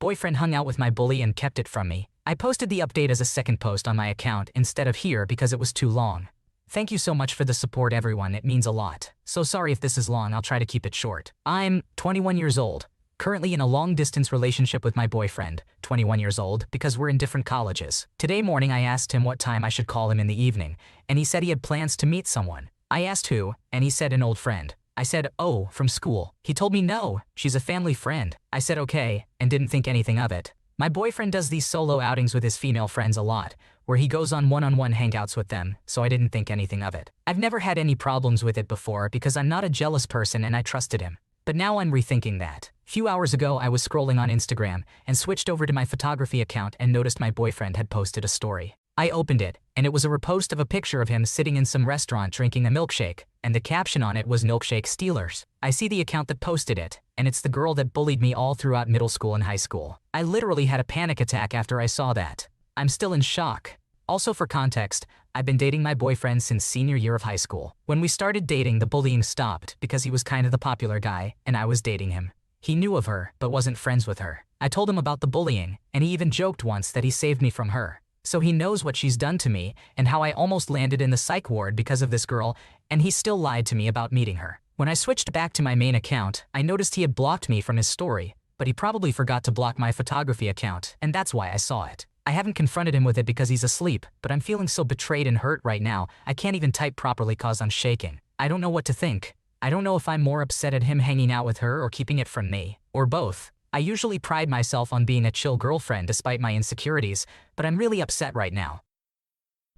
boyfriend hung out with my bully and kept it from me. I posted the update as a second post on my account instead of here because it was too long. Thank you so much for the support everyone, it means a lot. So sorry if this is long, I'll try to keep it short. I'm 21 years old. Currently in a long-distance relationship with my boyfriend, 21 years old, because we're in different colleges. Today morning I asked him what time I should call him in the evening, and he said he had plans to meet someone. I asked who, and he said an old friend. I said, oh, from school. He told me no, she's a family friend. I said okay, and didn't think anything of it. My boyfriend does these solo outings with his female friends a lot, where he goes on one-on-one hangouts with them, so I didn't think anything of it. I've never had any problems with it before because I'm not a jealous person and I trusted him. But now I'm rethinking that. Few hours ago I was scrolling on Instagram and switched over to my photography account and noticed my boyfriend had posted a story. I opened it, and it was a repost of a picture of him sitting in some restaurant drinking a milkshake, and the caption on it was "Milkshake Stealers." I see the account that posted it, and it's the girl that bullied me all throughout middle school and high school. I literally had a panic attack after I saw that. I'm still in shock. Also for context, I've been dating my boyfriend since senior year of high school. When we started dating, the bullying stopped because he was kind of the popular guy, and I was dating him. He knew of her, but wasn't friends with her. I told him about the bullying, and he even joked once that he saved me from her. So he knows what she's done to me and how I almost landed in the psych ward because of this girl, and he still lied to me about meeting her. When I switched back to my main account, I noticed he had blocked me from his story, but he probably forgot to block my photography account, and that's why I saw it. I haven't confronted him with it because he's asleep, but I'm feeling so betrayed and hurt right now, I can't even type properly cause I'm shaking. I don't know what to think. I don't know if I'm more upset at him hanging out with her or keeping it from me, or both. I usually pride myself on being a chill girlfriend despite my insecurities, but I'm really upset right now.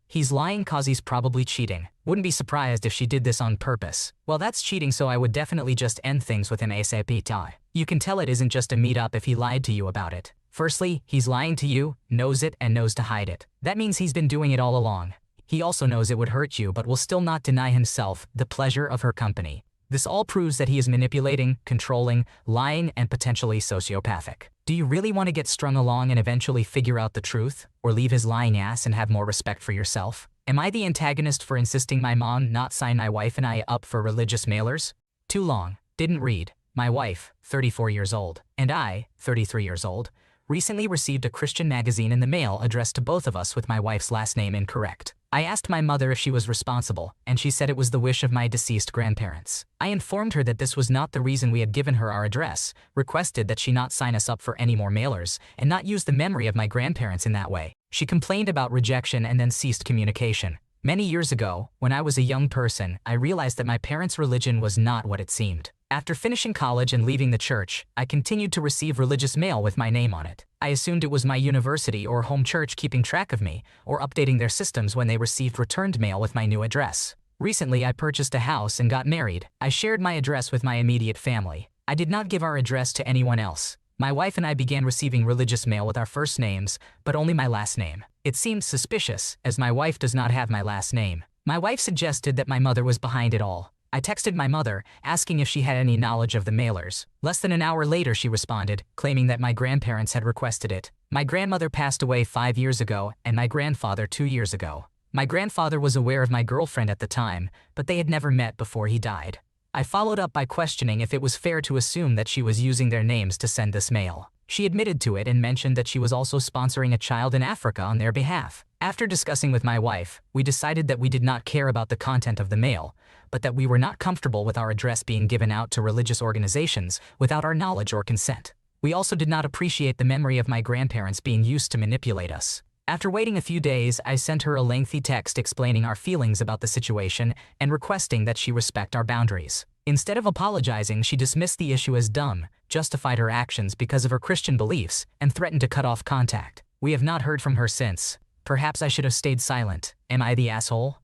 He's lying cause he's probably cheating. Wouldn't be surprised if she did this on purpose. Well, that's cheating, so I would definitely just end things with him ASAP. You can tell it isn't just a meetup if he lied to you about it. Firstly, he's lying to you, knows it, and knows to hide it. That means he's been doing it all along. He also knows it would hurt you but will still not deny himself the pleasure of her company. This all proves that he is manipulating, controlling, lying, and potentially sociopathic. Do you really want to get strung along and eventually figure out the truth, or leave his lying ass and have more respect for yourself? Am I the antagonist for insisting my mom not sign my wife and I up for religious mailers? Too long. Didn't read. My wife, 34 years old, and I, 33 years old, recently received a Christian magazine in the mail addressed to both of us with my wife's last name incorrect. I asked my mother if she was responsible, and she said it was the wish of my deceased grandparents. I informed her that this was not the reason we had given her our address, requested that she not sign us up for any more mailers, and not use the memory of my grandparents in that way. She complained about rejection and then ceased communication. Many years ago, when I was a young person, I realized that my parents' religion was not what it seemed. After finishing college and leaving the church, I continued to receive religious mail with my name on it. I assumed it was my university or home church keeping track of me, or updating their systems when they received returned mail with my new address. Recently, I purchased a house and got married. I shared my address with my immediate family. I did not give our address to anyone else. My wife and I began receiving religious mail with our first names, but only my last name. It seemed suspicious, as my wife does not have my last name. My wife suggested that my mother was behind it all. I texted my mother, asking if she had any knowledge of the mailers. Less than an hour later she responded, claiming that my grandparents had requested it. My grandmother passed away 5 years ago, and my grandfather 2 years ago. My grandfather was aware of my girlfriend at the time, but they had never met before he died. I followed up by questioning if it was fair to assume that she was using their names to send this mail. She admitted to it and mentioned that she was also sponsoring a child in Africa on their behalf. After discussing with my wife, we decided that we did not care about the content of the mail, but that we were not comfortable with our address being given out to religious organizations without our knowledge or consent. We also did not appreciate the memory of my grandparents being used to manipulate us. After waiting a few days, I sent her a lengthy text explaining our feelings about the situation and requesting that she respect our boundaries. Instead of apologizing, she dismissed the issue as dumb, justified her actions because of her Christian beliefs, and threatened to cut off contact. We have not heard from her since. Perhaps I should have stayed silent. Am I the asshole?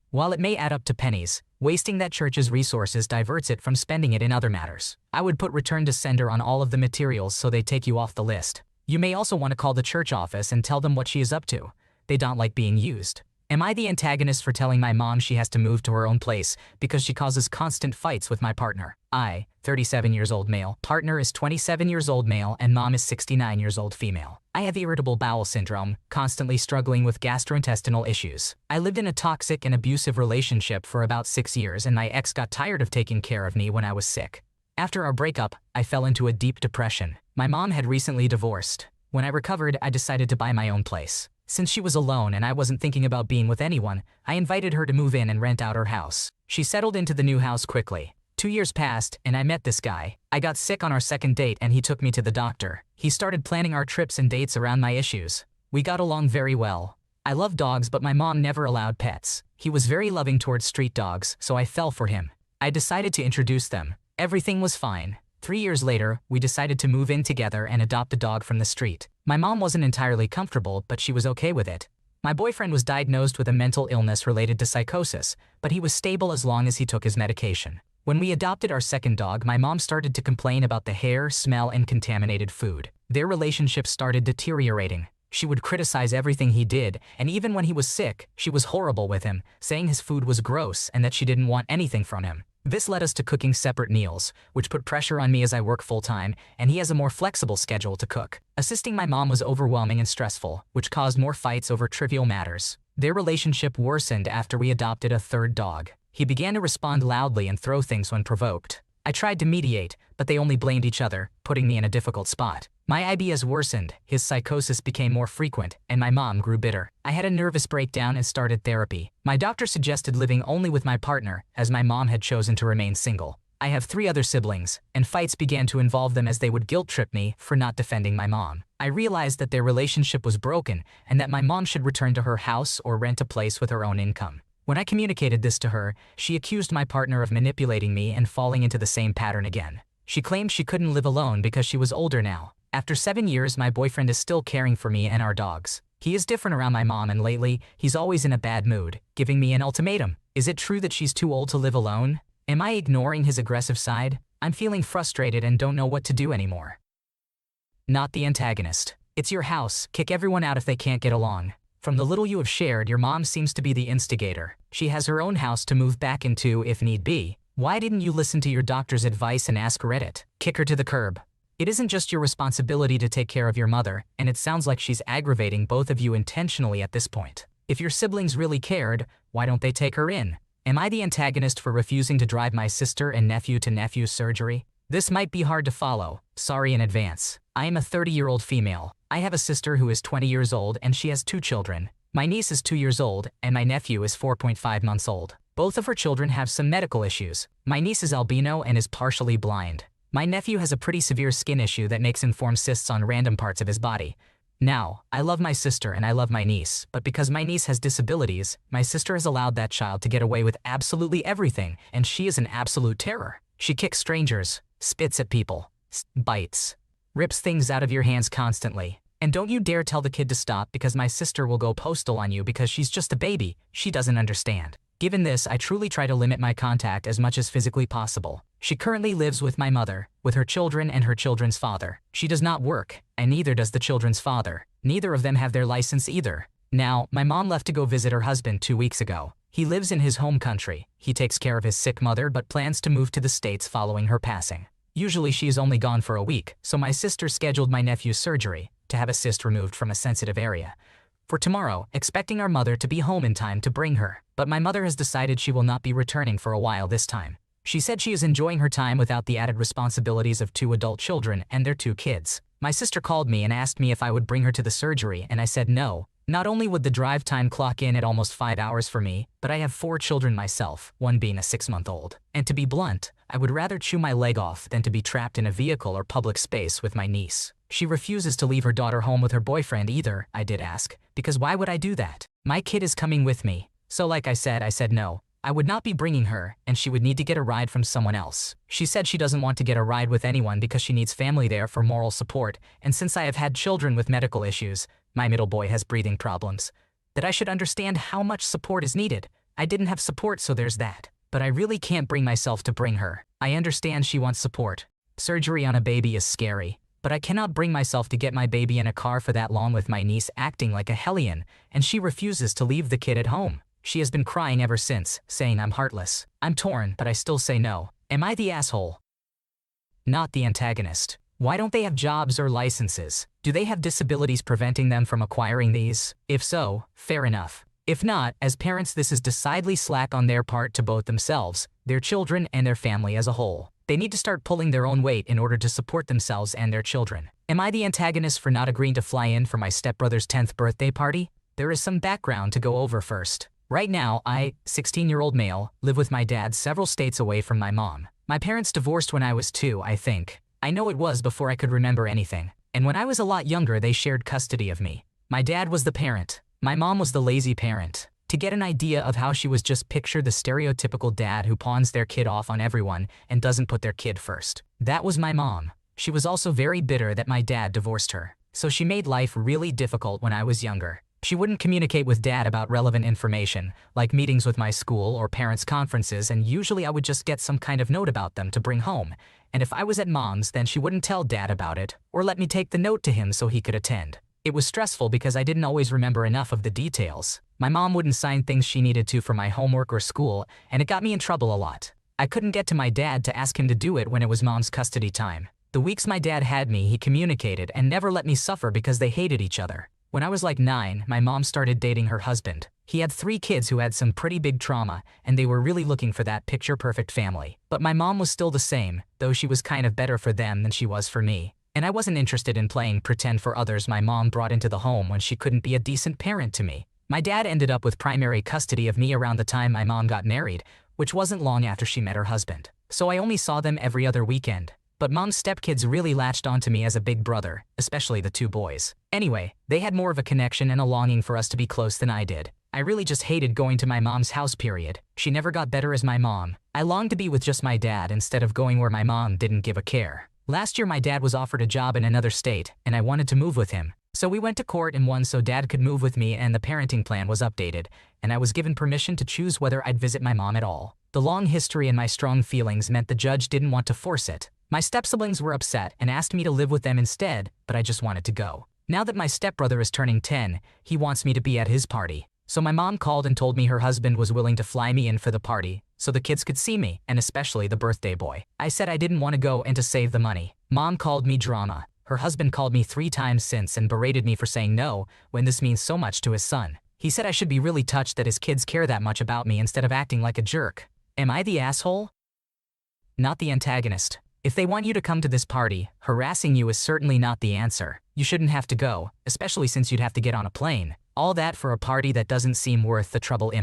While it may add up to pennies, wasting that church's resources diverts it from spending it in other matters. I would put return to sender on all of the materials so they take you off the list. You may also want to call the church office and tell them what she is up to. They don't like being used. Am I the antagonist for telling my mom she has to move to her own place because she causes constant fights with my partner? I, 37 years old male, partner is 27 years old male, and mom is 69 years old female. I have irritable bowel syndrome, constantly struggling with gastrointestinal issues. I lived in a toxic and abusive relationship for about 6 years, and my ex got tired of taking care of me when I was sick. After our breakup, I fell into a deep depression. My mom had recently divorced. When I recovered, I decided to buy my own place. Since she was alone and I wasn't thinking about being with anyone, I invited her to move in and rent out her house. She settled into the new house quickly. 2 years passed, and I met this guy. I got sick on our second date and he took me to the doctor. He started planning our trips and dates around my issues. We got along very well. I love dogs, but my mom never allowed pets. He was very loving towards street dogs, so I fell for him. I decided to introduce them. Everything was fine. 3 years later, we decided to move in together and adopt a dog from the street. My mom wasn't entirely comfortable, but she was okay with it. My boyfriend was diagnosed with a mental illness related to psychosis, but he was stable as long as he took his medication. When we adopted our second dog, my mom started to complain about the hair, smell, and contaminated food. Their relationship started deteriorating. She would criticize everything he did, and even when he was sick, she was horrible with him, saying his food was gross and that she didn't want anything from him. This led us to cooking separate meals, which put pressure on me as I work full-time, and he has a more flexible schedule to cook. Assisting my mom was overwhelming and stressful, which caused more fights over trivial matters. Their relationship worsened after we adopted a third dog. He began to respond loudly and throw things when provoked. I tried to mediate, but they only blamed each other, putting me in a difficult spot. My IBS worsened, his psychosis became more frequent, and my mom grew bitter. I had a nervous breakdown and started therapy. My doctor suggested living only with my partner, as my mom had chosen to remain single. I have 3 other siblings, and fights began to involve them as they would guilt-trip me for not defending my mom. I realized that their relationship was broken and that my mom should return to her house or rent a place with her own income. When I communicated this to her, she accused my partner of manipulating me and falling into the same pattern again. She claimed she couldn't live alone because she was older now. After 7 years, my boyfriend is still caring for me and our dogs. He is different around my mom, and lately, he's always in a bad mood, giving me an ultimatum. Is it true that she's too old to live alone? Am I ignoring his aggressive side? I'm feeling frustrated and don't know what to do anymore. Not the antagonist. It's your house. Kick everyone out if they can't get along. From the little you have shared, your mom seems to be the instigator. She has her own house to move back into if need be. Why didn't you listen to your doctor's advice and ask Reddit? Kick her to the curb. It isn't just your responsibility to take care of your mother, and it sounds like she's aggravating both of you intentionally at this point. If your siblings really cared, why don't they take her in? Am I the antagonist for refusing to drive my sister and nephew to Nephew's surgery? This might be hard to follow. Sorry in advance. I am a 30-year-old female. I have a sister who is 20 years old and she has 2 children. My niece is 2 years old and my nephew is 4.5 months old. Both of her children have some medical issues. My niece is albino and is partially blind. My nephew has a pretty severe skin issue that makes him form cysts on random parts of his body. Now, I love my sister and I love my niece, but because my niece has disabilities, my sister has allowed that child to get away with absolutely everything, and she is an absolute terror. She kicks strangers, spits at people, bites, rips things out of your hands constantly. And don't you dare tell the kid to stop, because my sister will go postal on you because she's just a baby. She doesn't understand. Given this, I truly try to limit my contact as much as physically possible. She currently lives with my mother, with her children and her children's father. She does not work, and neither does the children's father. Neither of them have their license either. Now, my mom left to go visit her husband 2 weeks ago. He lives in his home country. He takes care of his sick mother but plans to move to the States following her passing. Usually she is only gone for a week, so my sister scheduled my nephew's surgery to have a cyst removed from a sensitive area for tomorrow, expecting our mother to be home in time to bring her. But my mother has decided she will not be returning for a while this time. She said she is enjoying her time without the added responsibilities of 2 adult children and their 2 kids. My sister called me and asked me if I would bring her to the surgery, and I said no. Not only would the drive time clock in at almost 5 hours for me, but I have 4 children myself, one being a 6-month-old. And to be blunt, I would rather chew my leg off than to be trapped in a vehicle or public space with my niece. She refuses to leave her daughter home with her boyfriend either, I did ask, because why would I do that? My kid is coming with me. So like I said no. I would not be bringing her, and she would need to get a ride from someone else. She said she doesn't want to get a ride with anyone because she needs family there for moral support, and since I have had children with medical issues, my middle boy has breathing problems, that I should understand how much support is needed. I didn't have support, so there's that. But I really can't bring myself to bring her. I understand she wants support. Surgery on a baby is scary, but I cannot bring myself to get my baby in a car for that long with my niece acting like a hellion, and she refuses to leave the kid at home. She has been crying ever since, saying I'm heartless. I'm torn, but I still say no. Am I the asshole? Not the antagonist. Why don't they have jobs or licenses? Do they have disabilities preventing them from acquiring these? If so, fair enough. If not, as parents, this is decidedly slack on their part to both themselves, their children, and their family as a whole. They need to start pulling their own weight in order to support themselves and their children. Am I the antagonist for not agreeing to fly in for my stepbrother's 10th birthday party? There is some background to go over first. Right now, I, 16-year-old male, live with my dad several states away from my mom. My parents divorced when I was 2, I think. I know it was before I could remember anything. And when I was a lot younger, they shared custody of me. My dad was the parent. My mom was the lazy parent. To get an idea of how she was, just picture the stereotypical dad who pawns their kid off on everyone and doesn't put their kid first. That was my mom. She was also very bitter that my dad divorced her. So she made life really difficult when I was younger. She wouldn't communicate with dad about relevant information, like meetings with my school or parents' conferences, and usually I would just get some kind of note about them to bring home. And if I was at mom's, then she wouldn't tell dad about it, or let me take the note to him so he could attend. It was stressful because I didn't always remember enough of the details. My mom wouldn't sign things she needed to for my homework or school, and it got me in trouble a lot. I couldn't get to my dad to ask him to do it when it was mom's custody time. The weeks my dad had me, he communicated and never let me suffer because they hated each other. When I was like 9, my mom started dating her husband. He had 3 kids who had some pretty big trauma, and they were really looking for that picture-perfect family. But my mom was still the same, though she was kind of better for them than she was for me. And I wasn't interested in playing pretend for others my mom brought into the home when she couldn't be a decent parent to me. My dad ended up with primary custody of me around the time my mom got married, which wasn't long after she met her husband. So I only saw them every other weekend. But mom's stepkids really latched onto me as a big brother, especially the 2 boys. Anyway, they had more of a connection and a longing for us to be close than I did. I really just hated going to my mom's house, period. She never got better as my mom. I longed to be with just my dad instead of going where my mom didn't give a care. Last year my dad was offered a job in another state, and I wanted to move with him. So we went to court and won so dad could move with me, and the parenting plan was updated, and I was given permission to choose whether I'd visit my mom at all. The long history and my strong feelings meant the judge didn't want to force it. My step-siblings were upset and asked me to live with them instead, but I just wanted to go. Now that my stepbrother is turning 10, he wants me to be at his party. So my mom called and told me her husband was willing to fly me in for the party, so the kids could see me, and especially the birthday boy. I said I didn't want to go and to save the money. Mom called me drama. Her husband called me 3 times since and berated me for saying no, when this means so much to his son. He said I should be really touched that his kids care that much about me instead of acting like a jerk. Am I the asshole? Not the antagonist. If they want you to come to this party, harassing you is certainly not the answer. You shouldn't have to go, especially since you'd have to get on a plane. All that for a party that doesn't seem worth the trouble.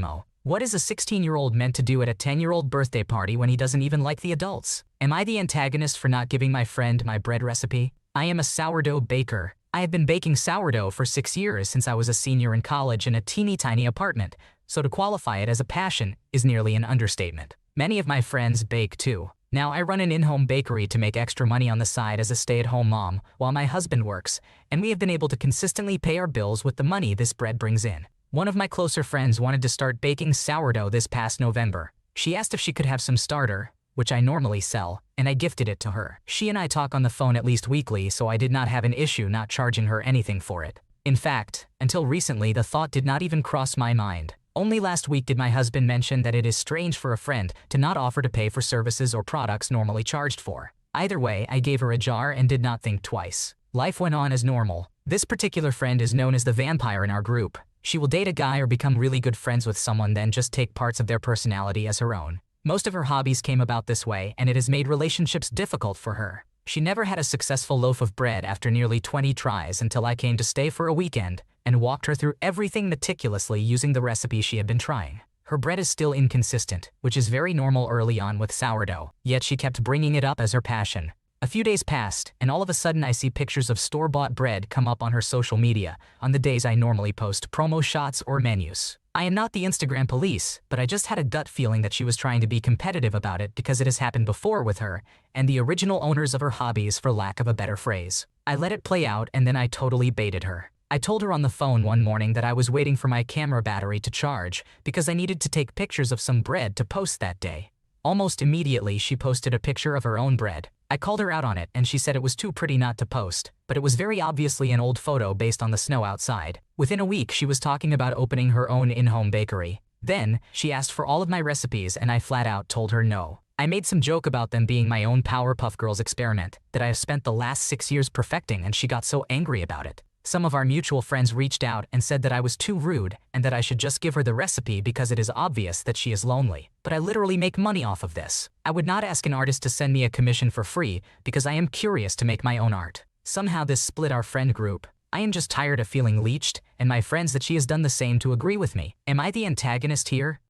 What is a 16-year-old meant to do at a 10-year-old birthday party when he doesn't even like the adults? Am I the antagonist for not giving my friend my bread recipe? I am a sourdough baker. I have been baking sourdough for 6 years since I was a senior in college in a teeny-tiny apartment, so to qualify it as a passion is nearly an understatement. Many of my friends bake too. Now I run an in-home bakery to make extra money on the side as a stay-at-home mom while my husband works, and we have been able to consistently pay our bills with the money this bread brings in. One of my closer friends wanted to start baking sourdough this past November. She asked if she could have some starter, which I normally sell, and I gifted it to her. She and I talk on the phone at least weekly, so I did not have an issue not charging her anything for it. In fact, until recently the thought did not even cross my mind. Only last week did my husband mention that it is strange for a friend to not offer to pay for services or products normally charged for. Either way, I gave her a jar and did not think twice. Life went on as normal. This particular friend is known as the vampire in our group. She will date a guy or become really good friends with someone, then just take parts of their personality as her own. Most of her hobbies came about this way, and it has made relationships difficult for her. She never had a successful loaf of bread after nearly 20 tries until I came to stay for a weekend and walked her through everything meticulously using the recipe she had been trying. Her bread is still inconsistent, which is very normal early on with sourdough, yet she kept bringing it up as her passion. A few days passed, and all of a sudden I see pictures of store-bought bread come up on her social media on the days I normally post promo shots or menus. I am not the Instagram police, but I just had a gut feeling that she was trying to be competitive about it because it has happened before with her and the original owners of her hobbies, for lack of a better phrase. I let it play out, and then I totally baited her. I told her on the phone one morning that I was waiting for my camera battery to charge because I needed to take pictures of some bread to post that day. Almost immediately, she posted a picture of her own bread. I called her out on it, and she said it was too pretty not to post, but it was very obviously an old photo based on the snow outside. Within a week, she was talking about opening her own in-home bakery. Then, she asked for all of my recipes, and I flat out told her no. I made some joke about them being my own Powerpuff Girls experiment that I have spent the last 6 years perfecting, and she got so angry about it. Some of our mutual friends reached out and said that I was too rude and that I should just give her the recipe because it is obvious that she is lonely. But I literally make money off of this. I would not ask an artist to send me a commission for free because I am curious to make my own art. Somehow this split our friend group. I am just tired of feeling leeched, and my friends that she has done the same to agree with me. Am I the antagonist here?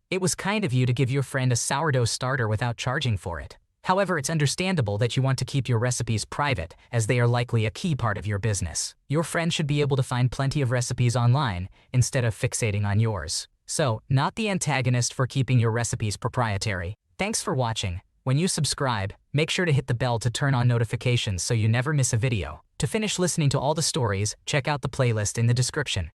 It was kind of you to give your friend a sourdough starter without charging for it. However, it's understandable that you want to keep your recipes private, as they are likely a key part of your business. Your friend should be able to find plenty of recipes online, instead of fixating on yours. So, not the antagonist for keeping your recipes proprietary. Thanks for watching. When you subscribe, make sure to hit the bell to turn on notifications so you never miss a video. To finish listening to all the stories, check out the playlist in the description.